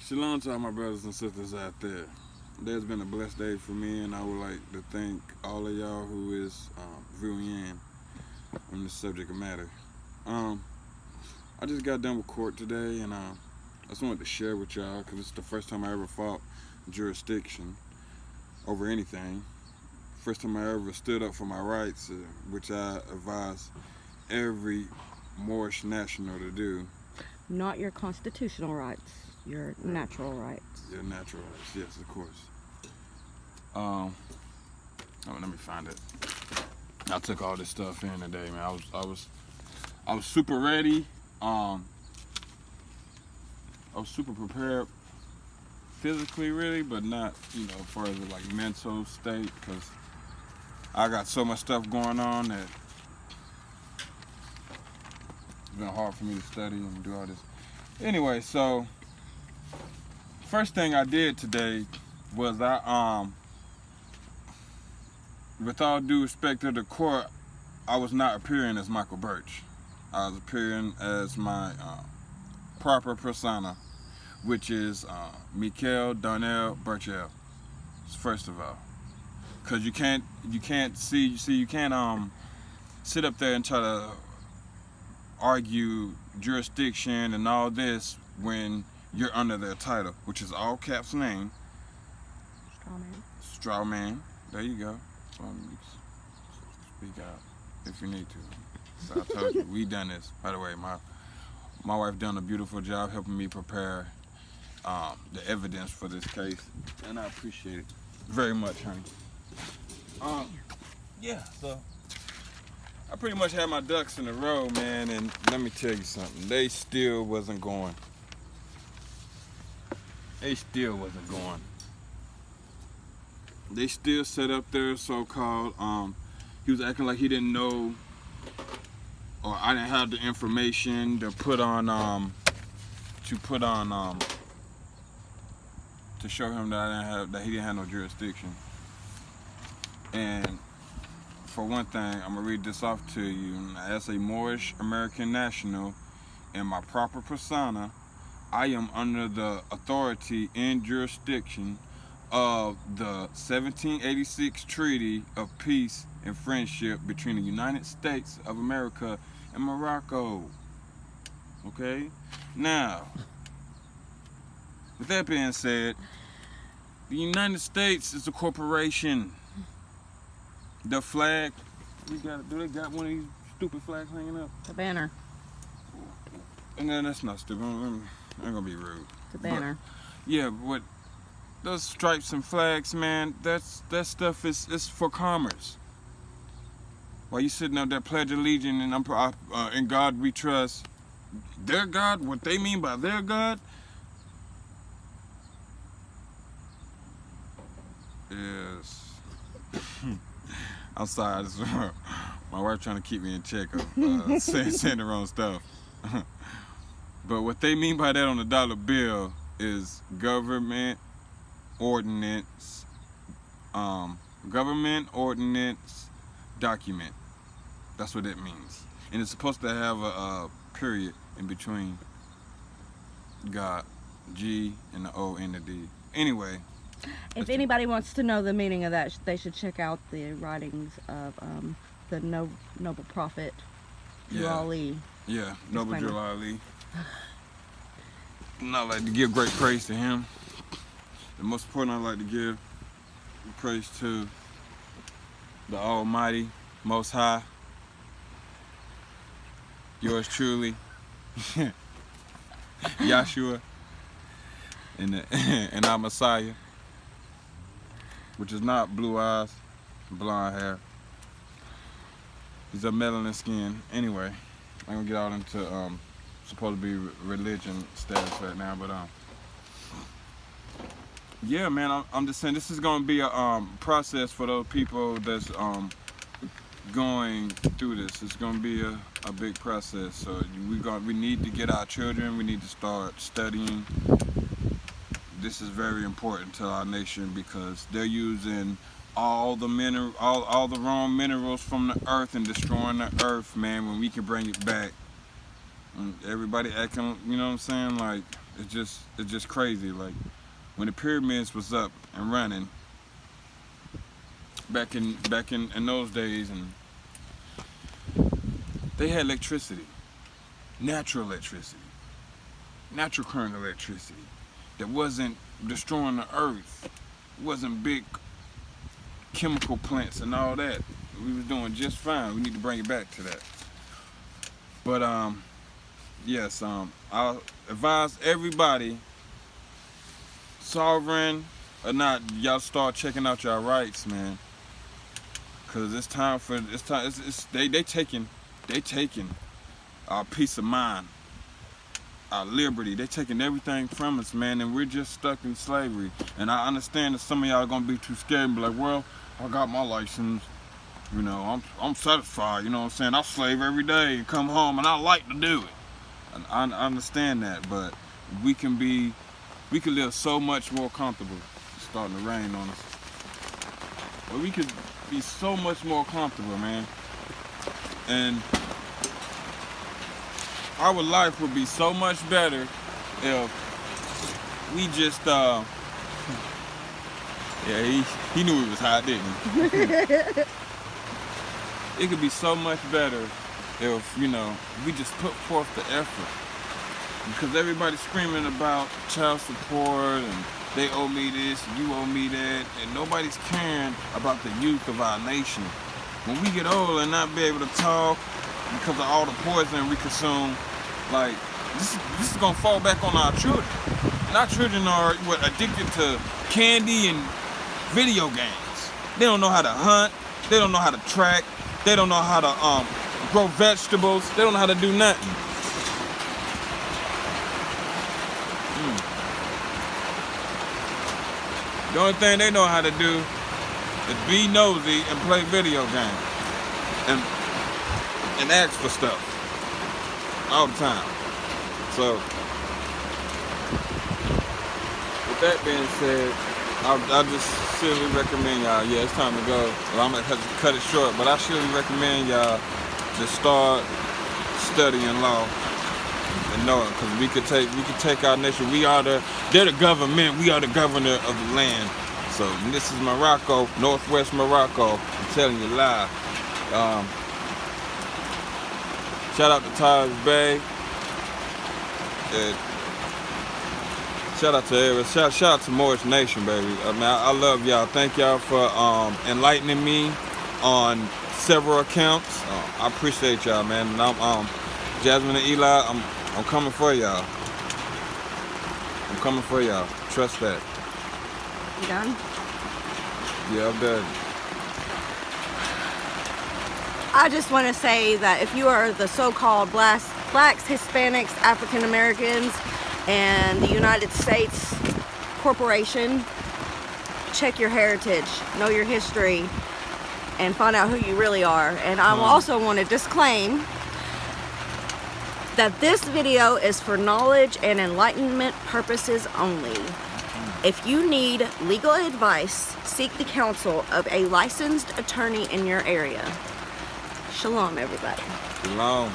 Shalom to all my brothers and sisters out there. There's been a blessed day for me, and I would like to thank all of y'all who is viewing in on this subject matter. I just got done with court today, and I just wanted to share with y'all because it's the first time I ever fought jurisdiction over anything. First time I ever stood up for my rights, which I advise every Moorish national to do. Not your constitutional rights, your natural rights. Your natural rights, yes, of course. Oh, let me find it. I took all this stuff in today, man. I was super ready. I was super prepared physically, really, but not, as far as like mental state, because I got so much stuff going on that it's been hard for me to study and do all this. Anyway, so first thing I did today was with all due respect to the court, I was not appearing as Michael Birch. I was appearing as my proper persona, which is Mickuel Darnell Burchell. First of all, because you can't sit up there and try to argue jurisdiction and all this when you're under their title, which is all caps name. Straw man. There you go. You can speak out if you need to. So I told you, we done this. By the way, my wife done a beautiful job helping me prepare the evidence for this case, and I appreciate it very much, honey. Yeah, so I pretty much had my ducks in a row, man, and let me tell you something. They still wasn't going. They still set up there so-called, he was acting like he didn't know, or I didn't have the information to put on, to show him that he didn't have no jurisdiction. And for one thing, I'm gonna read this off to you. As a Moorish American national, in my proper persona, I am under the authority and jurisdiction of the 1786 Treaty of Peace and Friendship between the United States of America and Morocco. Okay? Now, with that being said, the United States is a corporation. The flag, do they got one of these stupid flags hanging up? The banner. And then that's not stupid. I'm gonna be rude. The banner. But those stripes and flags, man, that stuff is for commerce. While you sitting up there pledge allegiance and in God we trust, their God, what they mean by their God is. I'm sorry, my wife trying to keep me in check of saying the wrong stuff. But what they mean by that on the dollar bill is government ordinance document. That's what it means. And it's supposed to have a period in between God, G, and the O and the D. Anyway. If anybody wants to know the meaning of that, they should check out the writings of the noble prophet Ali. Yeah, Noble Ali. And I like to give great praise to him. The most important, I like to give praise to the Almighty, Most High, yours truly, Yahshua, and our Messiah, which is not blue eyes, blonde hair. He's a melanin skin. Anyway, I'm gonna get out into supposed to be religion status right now, but yeah, man, I'm just saying this is gonna be a process for those people that's going through this. It's gonna be a big process. So we need to get our children. We need to start studying. This is very important to our nation because they're using all the wrong minerals from the earth and destroying the earth, man, when we can bring it back. And everybody acting, you know what I'm saying, like it's just crazy. Like when the pyramids was up and running back in those days, and they had electricity, natural current electricity that wasn't destroying the earth. It wasn't big chemical plants and all that. We was doing just fine. We need to bring it back to that. But yes, I'll advise everybody, sovereign or not, y'all start checking out your rights, man. Cause it's time. They taking our peace of mind, our liberty. They taking everything from us, man, and we're just stuck in slavery. And I understand that some of y'all are gonna be too scared and be like, well, I got my license. You know, I'm satisfied, you know what I'm saying? I slave every day and come home and I like to do it. And I understand that, but we can live so much more comfortable. It's starting to rain on us. But we could be so much more comfortable, man. And our life would be so much better if we just yeah, he knew it was hot, didn't he? It could be so much better if, you know, we just put forth the effort. Because everybody's screaming about child support and they owe me this, you owe me that, and nobody's caring about the youth of our nation. When we get old and not be able to talk because of all the poison we consume, like, this is gonna fall back on our children. And our children are addicted to candy and video games. They don't know how to hunt, they don't know how to track, they don't know how to grow vegetables. They don't know how to do nothing. The only thing they know how to do is be nosy and play video games and ask for stuff all the time. So, with that being said, I just seriously recommend y'all, yeah, it's time to go. Well, I'm gonna have to cut it short, but I seriously recommend y'all to start studying law and know it, because we could take our nation. They're the government, we are the governor of the land. So this is Morocco, Northwest Morocco. I'm telling you live. Shout out to Taj Bay. Shout out to everyone. Shout out to Morris Nation, baby. I love y'all. Thank y'all for enlightening me on several accounts. I appreciate y'all, man. And I'm Jasmine and Eli. I'm coming for y'all. I'm coming for y'all. Trust that. You done? Yeah, I'm done. I just want to say that if you are the so-called blacks, Hispanics, African Americans, and the United States corporation, check your heritage, know your history, and find out who you really are. And I also want to disclaim that this video is for knowledge and enlightenment purposes only. If you need legal advice, seek the counsel of a licensed attorney in your area. Shalom, everybody. Shalom.